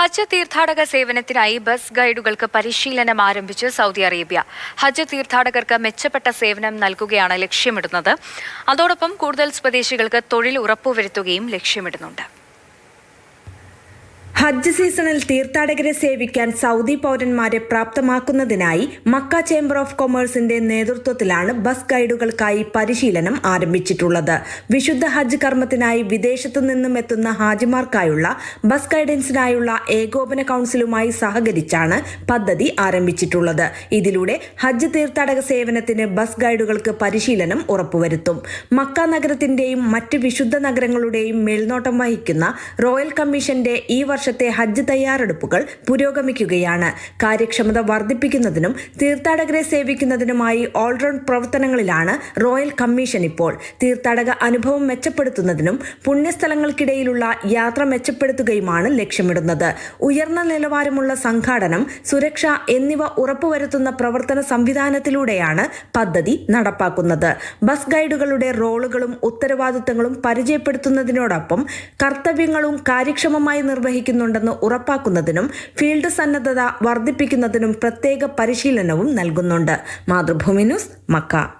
ഹജ്ജ് തീർത്ഥാടക സേവനത്തിനായി ബസ് ഗൈഡുകൾക്ക് പരിശീലനം ആരംഭിച്ച് സൗദി അറേബ്യ. ഹജ്ജ് തീർത്ഥാടകർക്ക് മെച്ചപ്പെട്ട സേവനം നൽകുകയാണ് ലക്ഷ്യമിടുന്നത്. അതോടൊപ്പം കൂടുതൽ സ്വദേശികൾക്ക് തൊഴിൽ ഉറപ്പുവരുത്തുകയും ലക്ഷ്യമിടുന്നുണ്ട്. ഹജ്ജ് സീസണിൽ തീർത്ഥാടകരെ സേവിക്കാൻ സൗദി പൗരന്മാരെ പ്രാപ്തമാക്കുന്നതിനായി മക്ക ചേംബർ ഓഫ് കൊമേഴ്സിന്റെ നേതൃത്വത്തിലാണ് ബസ് ഗൈഡുകൾക്കായി പരിശീലനം ആരംഭിച്ചിട്ടുള്ളത്. വിശുദ്ധ ഹജ്ജ് കർമ്മത്തിനായി വിദേശത്തു നിന്നും എത്തുന്ന ഹാജിമാർക്കായുള്ള ബസ് ഗൈഡൻസിനായുള്ള ഏകോപന കൗൺസിലുമായി സഹകരിച്ചാണ് പദ്ധതി ആരംഭിച്ചിട്ടുള്ളത്. ഇതിലൂടെ ഹജ്ജ് തീർത്ഥാടക സേവനത്തിന് ബസ് ഗൈഡുകൾക്ക് പരിശീലനം ഉറപ്പുവരുത്തും. മക്ക നഗരത്തിന്റെയും മറ്റ് വിശുദ്ധ നഗരങ്ങളുടെയും മേൽനോട്ടം വഹിക്കുന്ന റോയൽ കമ്മീഷന്റെ ഈ വർഷത്തെ ഹജ്ജ് തയ്യാറെടുപ്പുകൾ പുരോഗമിക്കുകയാണ്. കാര്യക്ഷമത വർദ്ധിപ്പിക്കുന്നതിനും തീർത്ഥാടകരെ സേവിക്കുന്നതിനുമായി ഓൾറൗണ്ട് പ്രവർത്തനങ്ങളിലാണ് റോയൽ കമ്മീഷൻ ഇപ്പോൾ. തീർത്ഥാടക അനുഭവം മെച്ചപ്പെടുത്തുന്നതിനും പുണ്യസ്ഥലങ്ങൾക്കിടയിലുള്ള യാത്ര മെച്ചപ്പെടുത്തുകയുമാണ് ലക്ഷ്യമിടുന്നത്. ഉയർന്ന നിലവാരമുള്ള സംഘാടനം, സുരക്ഷ എന്നിവ ഉറപ്പുവരുത്തുന്ന പ്രവർത്തന സംവിധാനത്തിലൂടെയാണ് പദ്ധതി നടപ്പാക്കുന്നത്. ബസ് ഗൈഡുകളുടെ റോളുകളും ഉത്തരവാദിത്തങ്ങളും പരിചയപ്പെടുത്തുന്നതിനോടൊപ്പം കർത്തവ്യങ്ങളും കാര്യക്ഷമമായി നിർവഹിക്കുന്നുണ്ടെന്ന് ഉറപ്പാക്കുന്നതിനും ഫീൽഡ് സന്നദ്ധത വർദ്ധിപ്പിക്കുന്നതിനും പ്രത്യേക പരിശീലനവും നൽകുന്നുണ്ട്. Mathrubhumi news, Mecca.